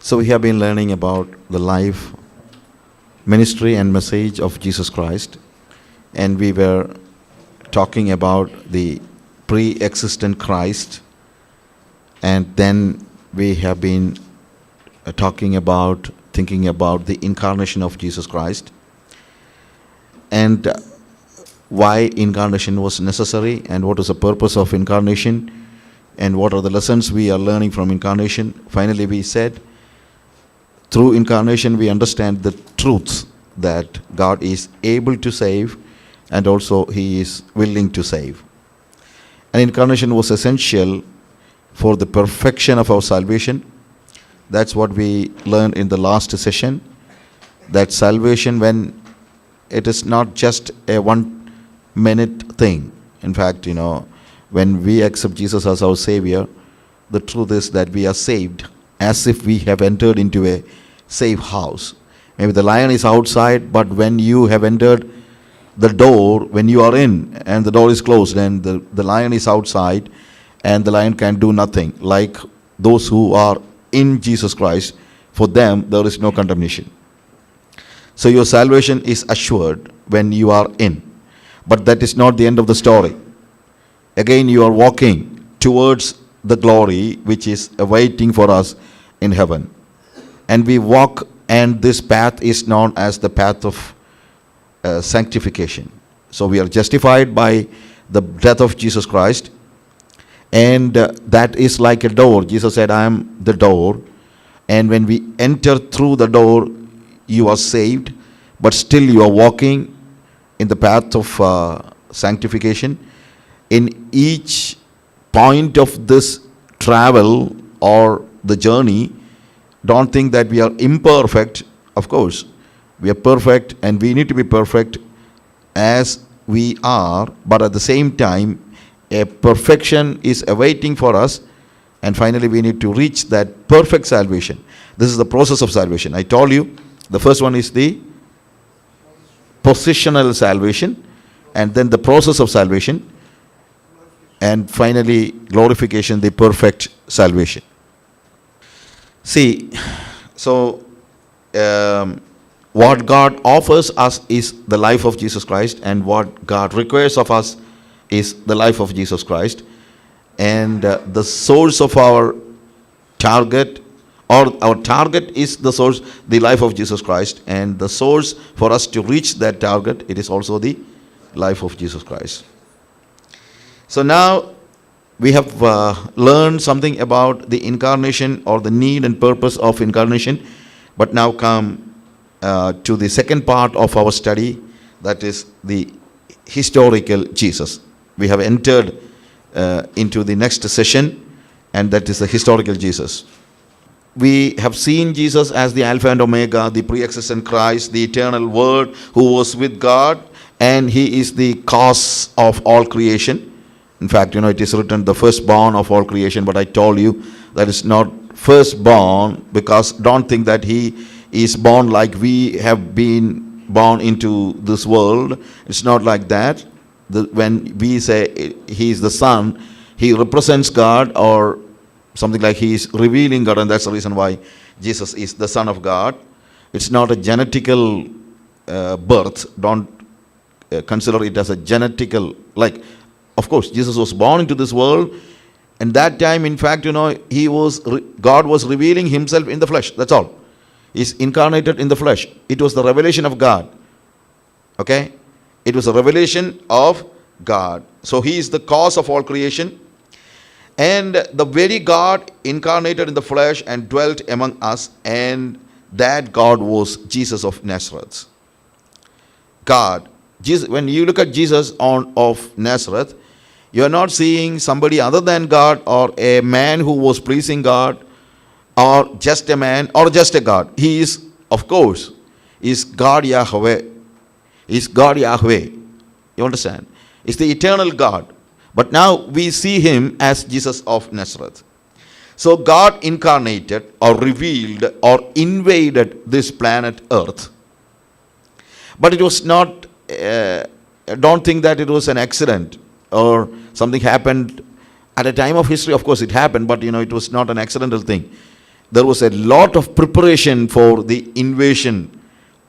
So we have been learning about the life, ministry and message of Jesus Christ, and we were talking about the pre-existent Christ, and then we have been thinking about the incarnation of Jesus Christ, and why incarnation was necessary, and what is the purpose of incarnation, and what are the lessons we are learning from incarnation. Finally, we said, through incarnation, we understand the truths that God is able to save, and also He is willing to save. And incarnation was essential for the perfection of our salvation. That's what we learned in the last session, that salvation, when it is not just a 1 minute thing. In fact, when we accept Jesus as our Savior, the truth is that we are saved as if we have entered into a safe house. Maybe the lion is outside, but when you have entered the door, when you are in and the door is closed, and the lion is outside, and the lion can do nothing. Like those who are in Jesus Christ, for them there is no condemnation. So your salvation is assured when you are in. But that is not the end of the story. Again, you are walking towards the glory which is awaiting for us in heaven. And we walk, and this path is known as the path of sanctification. So we are justified by the death of Jesus Christ, and that is like a door. Jesus said, I am the door, and when we enter through the door, you are saved, but still you are walking in the path of sanctification. In each point of this travel or the journey, don't think that we are imperfect. Of course, we are perfect, and we need to be perfect as we are, but at the same time, a perfection is awaiting for us, and finally we need to reach that perfect salvation. This is the process of salvation. I told you, the first one is the positional salvation, and then the process of salvation, and finally glorification, the perfect salvation. See, so what God offers us is the life of Jesus Christ, and what God requires of us is the life of Jesus Christ. And the source of our target, or our target is the source, the life of Jesus Christ, and the source for us to reach that target, it is also the life of Jesus Christ. So now we have learned something about the incarnation, or the need and purpose of incarnation. But now come to the second part of our study, that is the historical Jesus. We have entered into the next session, and that is the historical Jesus. We have seen Jesus as the Alpha and Omega, the pre-existent Christ, the eternal Word who was with God, and He is the cause of all creation. In fact, it is written the firstborn of all creation, but I told you that is not firstborn, because don't think that He is born like we have been born into this world. It's not like that. When we say He is the Son, He represents God, or something like He is revealing God, and that's the reason why Jesus is the Son of God. It's not a genetical birth. Don't consider it as a genetical, like, of course, Jesus was born into this world, and that time, in fact, God was revealing Himself in the flesh. That's all. He's incarnated in the flesh. It was the revelation of God. Okay? It was a revelation of God. So He is the cause of all creation. And the very God incarnated in the flesh and dwelt among us, and that God was Jesus of Nazareth. God. Jesus, when you look at Jesus of Nazareth, you are not seeing somebody other than God, or a man who was pleasing God, or just a man, or just a God. He is, of course, is God Yahweh. Is God Yahweh. You understand? It's the eternal God. But now we see Him as Jesus of Nazareth. So God incarnated, or revealed, or invaded this planet Earth. But it was not, don't think that it was an accident, or something happened at a time of history. Of course it happened, but it was not an accidental thing. there was a lot of preparation for the invasion.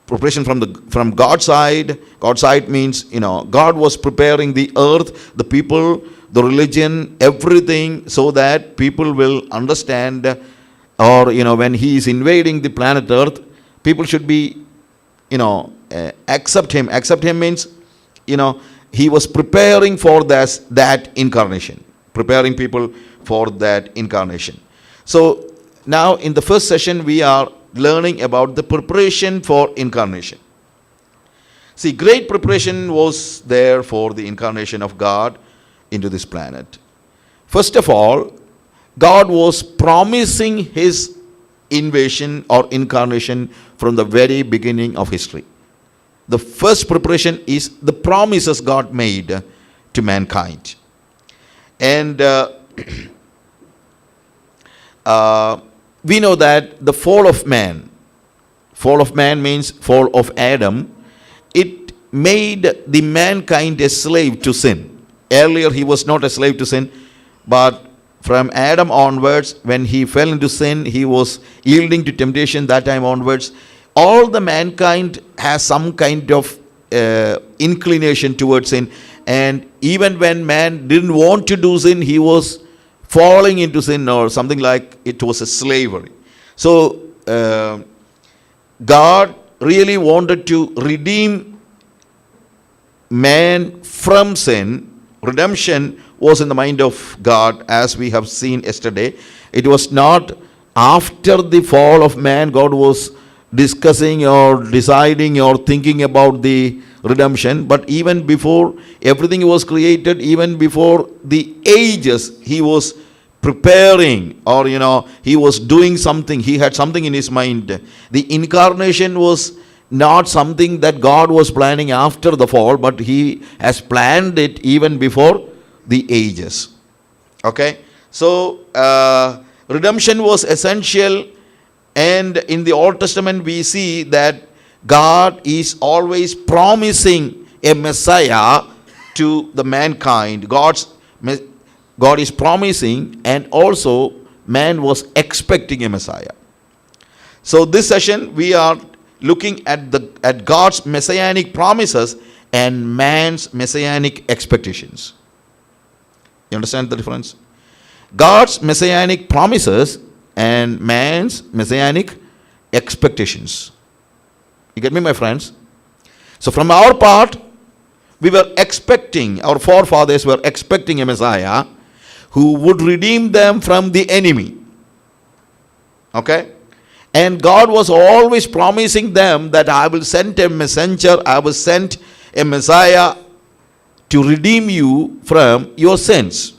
Preparation from God's side. God's side means, God was preparing the earth, the people, the religion, everything, so that people will understand, or when He is invading the planet Earth, people should be, accept Him. Accept Him means, He was preparing for that incarnation, preparing people for that incarnation. So now in the first session we are learning about the preparation for incarnation. See, great preparation was there for the incarnation of God into this planet. First of all, God was promising His invasion or incarnation from the very beginning of history. The first preparation is the promises God made to mankind. And we know that the fall of man means fall of Adam, it made the mankind a slave to sin. Earlier he was not a slave to sin, but from Adam onwards, when he fell into sin, he was yielding to temptation. That time onwards, all the mankind has some kind of inclination towards sin. And even when man didn't want to do sin, he was falling into sin, or something like it was a slavery. So God really wanted to redeem man from sin. Redemption was in the mind of God, as we have seen yesterday. It was not after the fall of man God was discussing or deciding or thinking about the redemption, but even before everything was created, even before the ages, He was preparing, or He was doing something. He had something in His mind. The incarnation was not something that God was planning after the fall, but He has planned it even before the ages. Okay, so redemption was essential, and in the Old Testament we see that God is always promising a Messiah to the mankind. God is promising, and also man was expecting a Messiah. So this session we are looking at God's messianic promises and man's messianic expectations. You understand the difference? God's messianic promises and man's messianic expectations. You get me, my friends? So from our part, we were expecting, our forefathers were expecting a Messiah who would redeem them from the enemy. Okay? And God was always promising them that I will send a messenger, I will send a Messiah to redeem you from your sins.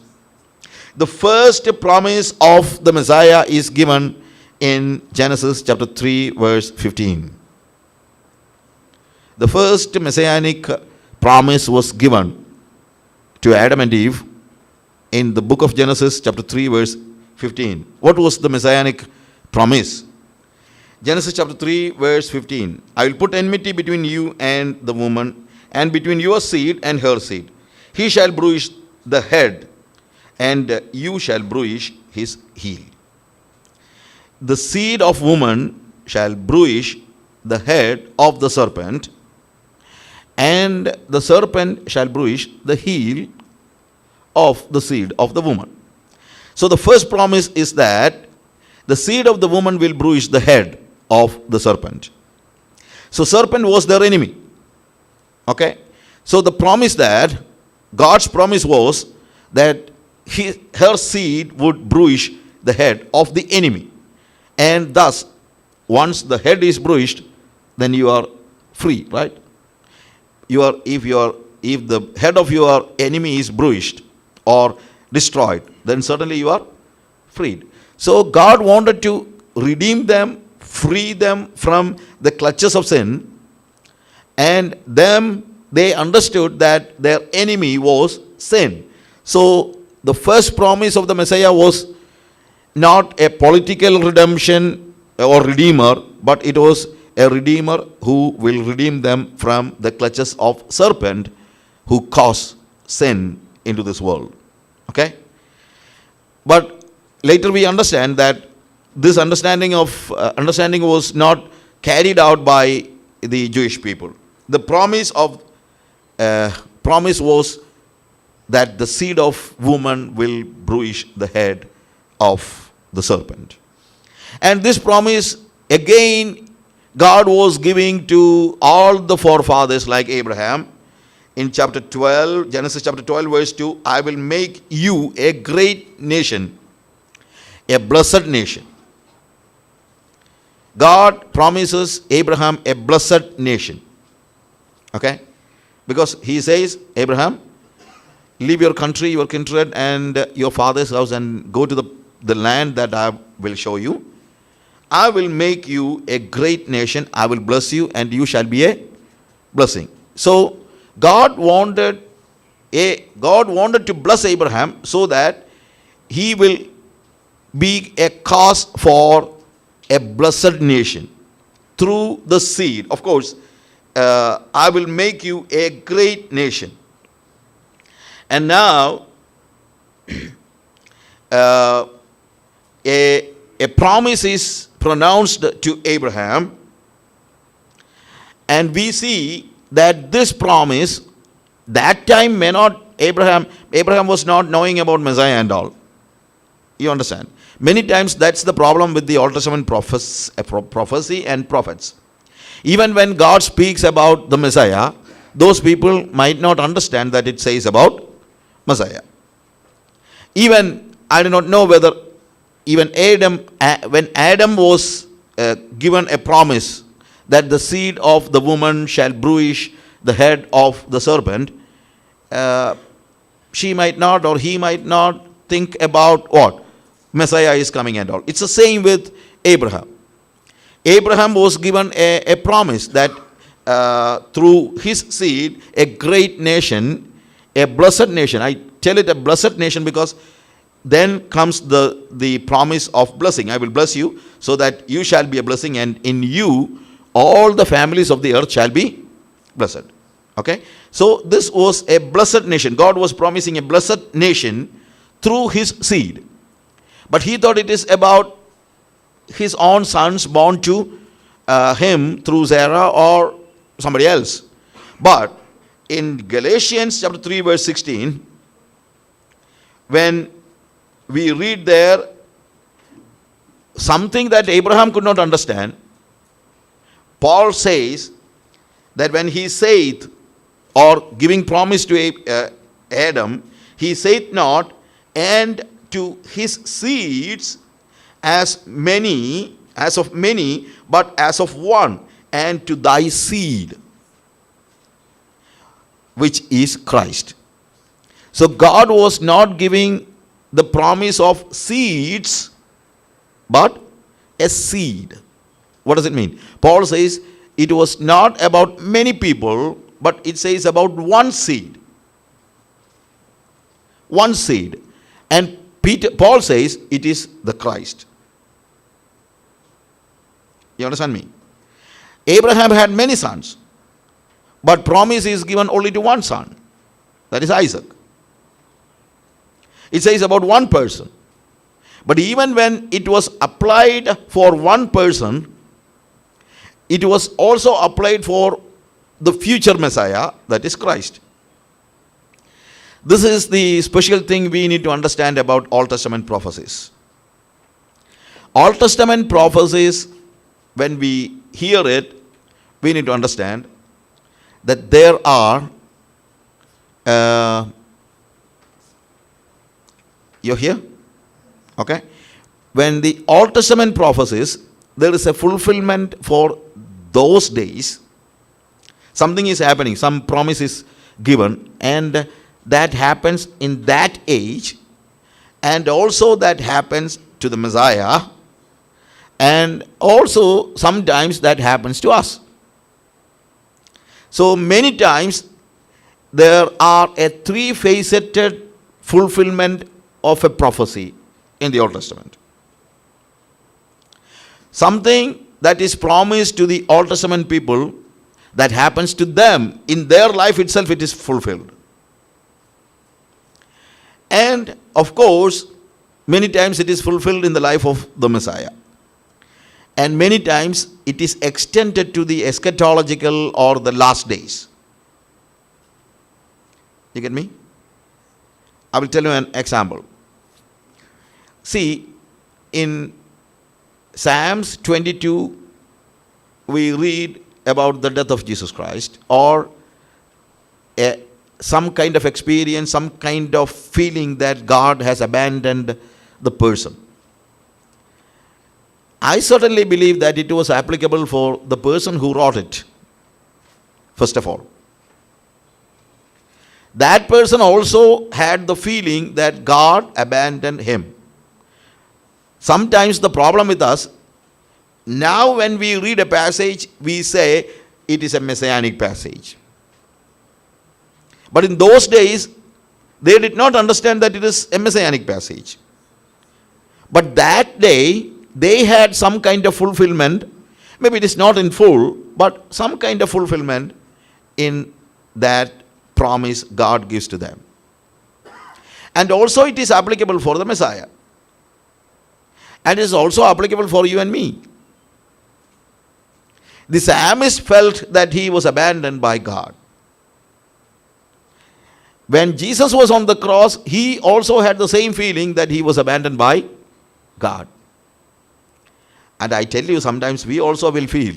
The first promise of the Messiah is given in Genesis chapter 3 verse 15. The first messianic promise was given to Adam and Eve in the book of Genesis chapter 3 verse 15. What was the messianic promise? Genesis chapter 3 verse 15. I will put enmity between you and the woman, and between your seed and her seed. He shall bruise the head, and you shall bruise his heel. The seed of woman shall bruise the head of the serpent, and the serpent shall bruise the heel of the seed of the woman. So the first promise is that the seed of the woman will bruise the head of the serpent. So serpent was their enemy. Okay? So the promise that, God's promise was that her seed would bruise the head of the enemy. And thus, once the head is bruised, then you are free, right? If the head of your enemy is bruised or destroyed, then certainly you are freed. So God wanted to redeem them, free them from the clutches of sin, and they understood that their enemy was sin. So the first promise of the Messiah was not a political redemption or redeemer, but it was a redeemer who will redeem them from the clutches of serpent who caused sin into this world. Okay? But later we understand that this understanding was not carried out by the Jewish people. The promise was that the seed of woman will bruise the head of the serpent. And this promise, again, God was giving to all the forefathers like Abraham. In chapter 12, Genesis chapter 12, verse 2, I will make you a great nation, a blessed nation. God promises Abraham a blessed nation. Okay? Because he says, Abraham, leave your country, your kindred, and your father's house and go to the land that I will show you. I will make you a great nation. I will bless you, and you shall be a blessing. So, God wanted to bless Abraham so that he will be a cause for a blessed nation through the seed. Of course, I will make you a great nation. And now, a promise is pronounced to Abraham, and we see that this promise, that time may not, Abraham was not knowing about Messiah and all. You understand? Many times that's the problem with the Old Testament prophecy and prophets. Even when God speaks about the Messiah, those people might not understand that it says about Messiah. Even, I do not know whether even Adam, when Adam was given a promise that the seed of the woman shall bruise the head of the serpent, she might not or he might not think about what? Messiah is coming and all. It's the same with Abraham. Abraham was given a promise that through his seed, a great nation, a blessed nation. I tell it a blessed nation because then comes the promise of blessing. I will bless you so that you shall be a blessing, and in you all the families of the earth shall be blessed. Okay? So this was a blessed nation. God was promising a blessed nation through his seed. But he thought it is about his own sons born to him through Sarah or somebody else. But in Galatians chapter 3 verse 16, when we read there something that Abraham could not understand, Paul says that when he saith or giving promise to Adam, he saith not, and to his seeds as of many, but as of one, and to thy seed, which is Christ. So God was not giving the promise of seeds, but a seed. What does it mean? Paul says it was not about many people, but it says about one seed. One seed. And Paul says it is the Christ. You understand me? Abraham had many sons, but promise is given only to one son. That is Isaac. It says about one person. But even when it was applied for one person, it was also applied for the future Messiah, that is Christ. This is the special thing we need to understand about Old Testament prophecies. Old Testament prophecies, when we hear it, we need to understand that there are, you're here? Okay. When the Old Testament prophecies, there is a fulfillment for those days. Something is happening, some promise is given, and that happens in that age, and also that happens to the Messiah, and also sometimes that happens to us. So many times there are a three-faceted fulfillment of a prophecy in the Old Testament. Something that is promised to the Old Testament people, that happens to them in their life itself, it is fulfilled. And of course, many times it is fulfilled in the life of the Messiah. And many times it is extended to the eschatological or the last days. You get me? I will tell you an example. See, in Psalms 22, we read about the death of Jesus Christ, or some kind of experience, some kind of feeling that God has abandoned the person. I certainly believe that it was applicable for the person who wrote it, first of all. That person also had the feeling that God abandoned him. Sometimes the problem with us, now when we read a passage, we say it is a messianic passage. But in those days, they did not understand that it is a messianic passage. But that day, they had some kind of fulfillment. Maybe it is not in full, but some kind of fulfillment in that promise God gives to them. And also it is applicable for the Messiah. And it is also applicable for you and me. The psalmist felt that he was abandoned by God. When Jesus was on the cross, he also had the same feeling that he was abandoned by God. And I tell you, sometimes we also will feel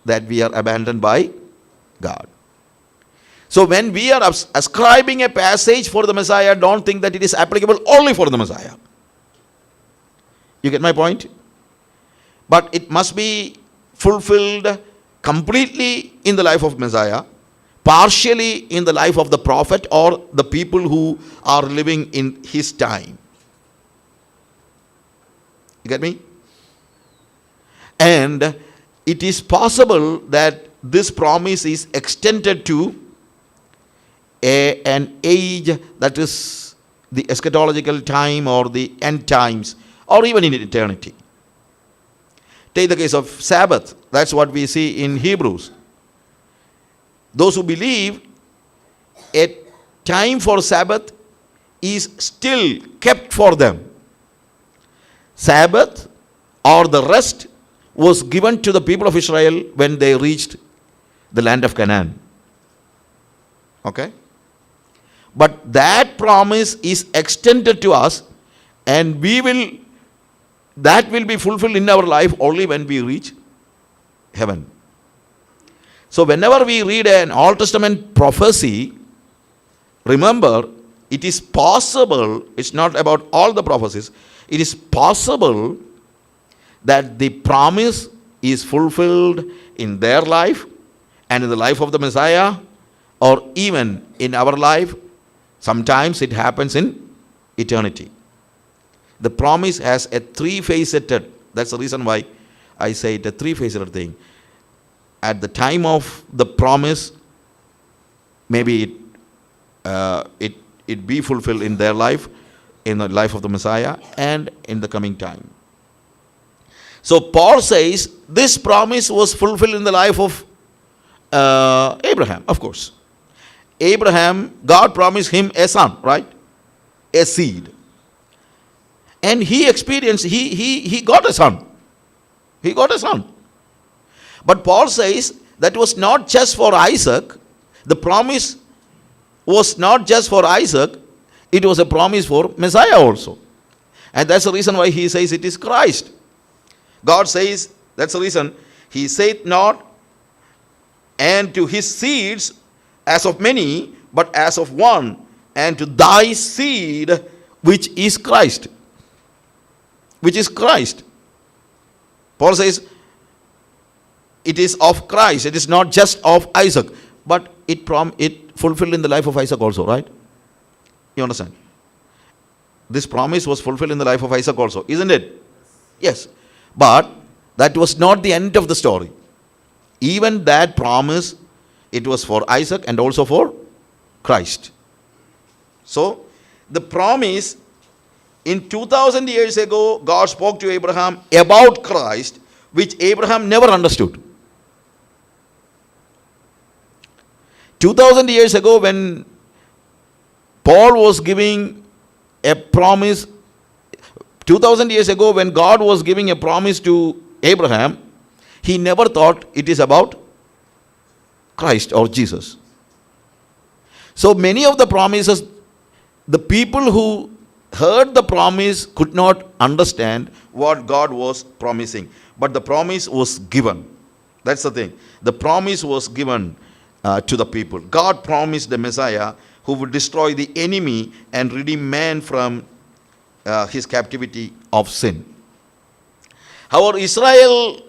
that we are abandoned by God. So when we are ascribing a passage for the Messiah, don't think that it is applicable only for the Messiah. You get my point? But it must be fulfilled completely in the life of Messiah, partially in the life of the prophet or the people who are living in his time. You get me? And it is possible that this promise is extended to an age that is the eschatological time or the end times, or even in eternity. Take the case of Sabbath. That's what we see in Hebrews. Those who believe a time for Sabbath is still kept for them. Sabbath or the rest was given to the people of Israel when they reached the land of Canaan. Okay? But that promise is extended to us, and that will be fulfilled in our life only when we reach heaven. So whenever we read an Old Testament prophecy, remember, it is possible, it's not about all the prophecies, it is possible that the promise is fulfilled in their life and in the life of the Messiah, or even in our life. Sometimes it happens in eternity. The promise has a three-faceted, that's the reason why I say it, a three-faceted thing. At the time of the promise, maybe it be fulfilled in their life, in the life of the Messiah, and in the coming time. So Paul says this promise was fulfilled in the life of Abraham, of course. Abraham, God promised him a son, right? A seed. And he experienced, he got a son. He got a son. But Paul says that was not just for Isaac. The promise was not just for Isaac. It was a promise for Messiah also. And that's the reason why he says it is Christ. God says, that's the reason, he saith not, and to his seeds as of many, but as of one, and to thy seed, which is Christ. Which is Christ. Paul says, it is of Christ. It is not just of Isaac. But it fulfilled in the life of Isaac also, right? You understand? This promise was fulfilled in the life of Isaac also, isn't it? Yes. But that was not the end of the story. Even that promise, it was for Isaac and also for Christ. So, the promise, in 2000 years ago, God spoke to Abraham about Christ, which Abraham never understood. 2000 years ago, when Paul was giving a promise, 2000 years ago, when God was giving a promise to Abraham, he never thought it is about Christ or Jesus. So many of the promises, the people who heard the promise could not understand what God was promising. But the promise was given. That's the thing. The promise was given to the people. God promised the Messiah who would destroy the enemy and redeem man from his captivity of sin. However, Israel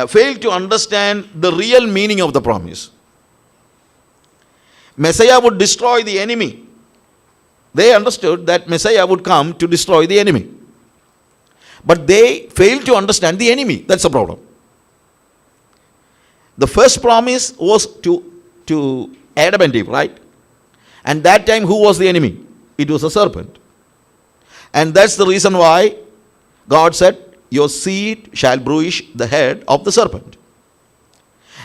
failed to understand the real meaning of the promise. Messiah would destroy the enemy. They understood that Messiah would come to destroy the enemy. But they failed to understand the enemy. That's the problem. The first promise was to Adam and Eve, right? And that time, who was the enemy? It was a serpent. And that's the reason why God said, your seed shall bruise the head of the serpent.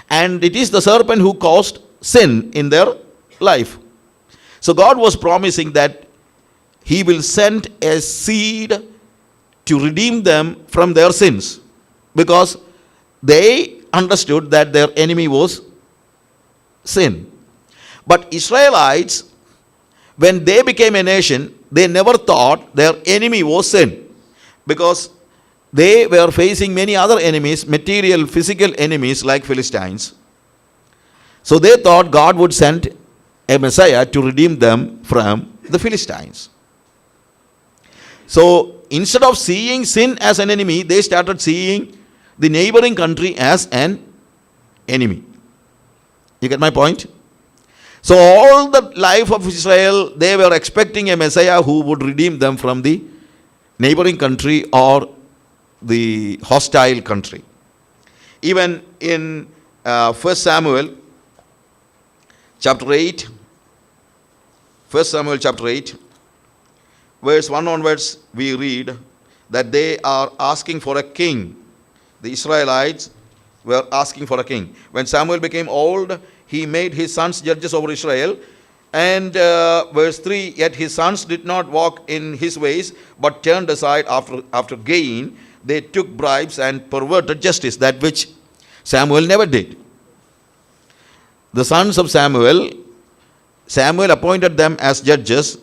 And it is the serpent who caused sin in their life. So God was promising that He will send a seed to redeem them from their sins, because they understood that their enemy was sin. But Israelites, when they became a nation, they never thought their enemy was sin, because they were facing many other enemies, material, physical enemies like Philistines. So they thought God would send a Messiah to redeem them from the Philistines. So instead of seeing sin as an enemy, they started seeing the neighboring country as an enemy. You get my point? So all the life of Israel, they were expecting a Messiah who would redeem them from the neighboring country or the hostile country. Even in 1 Samuel chapter 8, 1 Samuel chapter 8, verse 1 onwards, we read that they are asking for a king. The Israelites were asking for a king. When Samuel became old, he made his sons judges over Israel. And verse 3, yet his sons did not walk in his ways, but turned aside after gain. They took bribes and perverted justice, that which Samuel never did. The sons of Samuel appointed them as judges.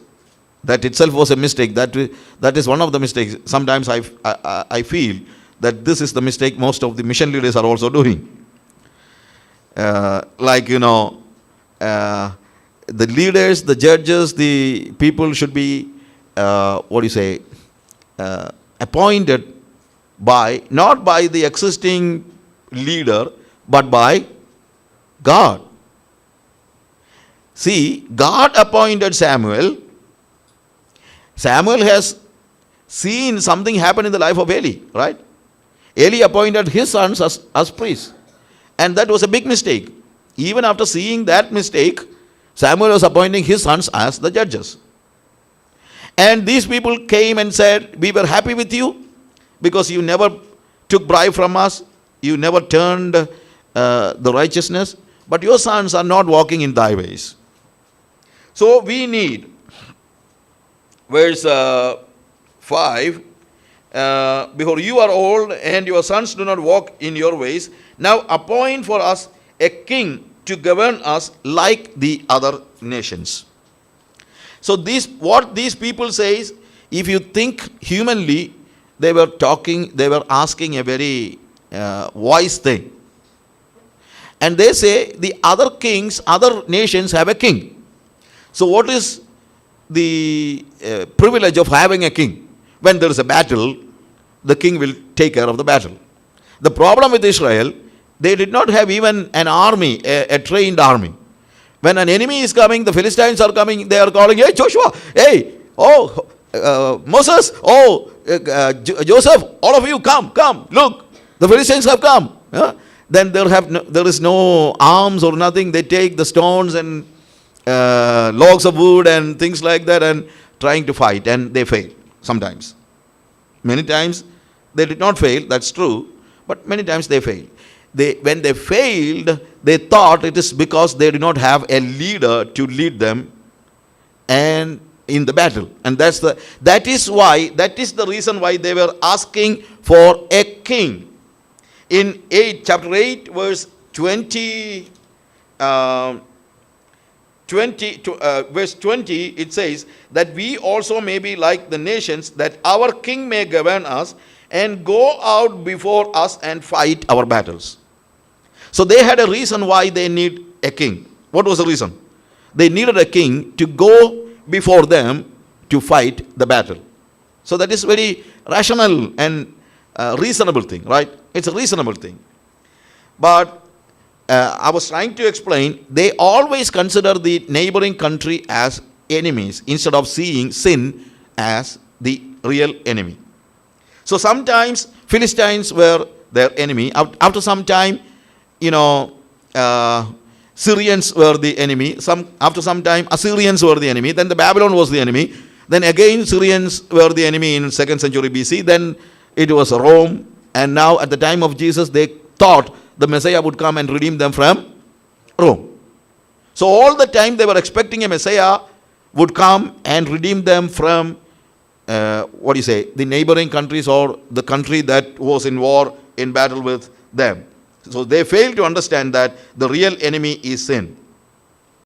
That itself was a mistake. That is one of the mistakes. Sometimes I feel that this is the mistake most of the mission leaders are also doing. The leaders, the judges, the people should be, appointed by, not by the existing leader, but by God. See, God appointed Samuel. Samuel has seen something happen in the life of Eli, right? Eli appointed his sons as priests. And that was a big mistake. Even after seeing that mistake, Samuel was appointing his sons as the judges. And these people came and said, we were happy with you because you never took bribe from us. You never turned the righteousness. But your sons are not walking in thy ways. So we need, verse 5, behold, you are old, and your sons do not walk in your ways. Now appoint for us a king to govern us like the other nations. So what these people say, if you think humanly, they were asking a very wise thing. And they say the other kings, other nations have a king. So what is the privilege of having a king? When there is a battle, the king will take care of the battle. The problem with Israel, they did not have even an army, a trained army. When an enemy is coming, the Philistines are coming, they are calling, hey Joshua, hey, Moses, Joseph, all of you come, look, the Philistines have come. Then there is no arms or nothing. They take the stones and logs of wood and things like that and trying to fight, and they fail sometimes. Many times they did not fail, that's true, but many times they failed. When they failed, they thought it is because they did not have a leader to lead them and in the battle. And that is the reason why they were asking for a king. In chapter 8, verse 20, verse 20, it says that we also may be like the nations, that our king may govern us and go out before us and fight our battles. So they had a reason why they need a king. What was the reason? They needed a king to go before them to fight the battle. So that is very rational and reasonable thing, right? It's a reasonable thing. But I was trying to explain, they always consider the neighboring country as enemies instead of seeing sin as the real enemy. So sometimes Philistines were their enemy. After some time, Syrians were the enemy. After some time, Assyrians were the enemy. Then the Babylon was the enemy. Then again, Syrians were the enemy in 2nd century BC. Then it was Rome. And now at the time of Jesus, they thought the Messiah would come and redeem them from Rome. So all the time they were expecting a Messiah would come and redeem them from, the neighboring countries or the country that was in war, in battle with them. So they failed to understand that the real enemy is sin.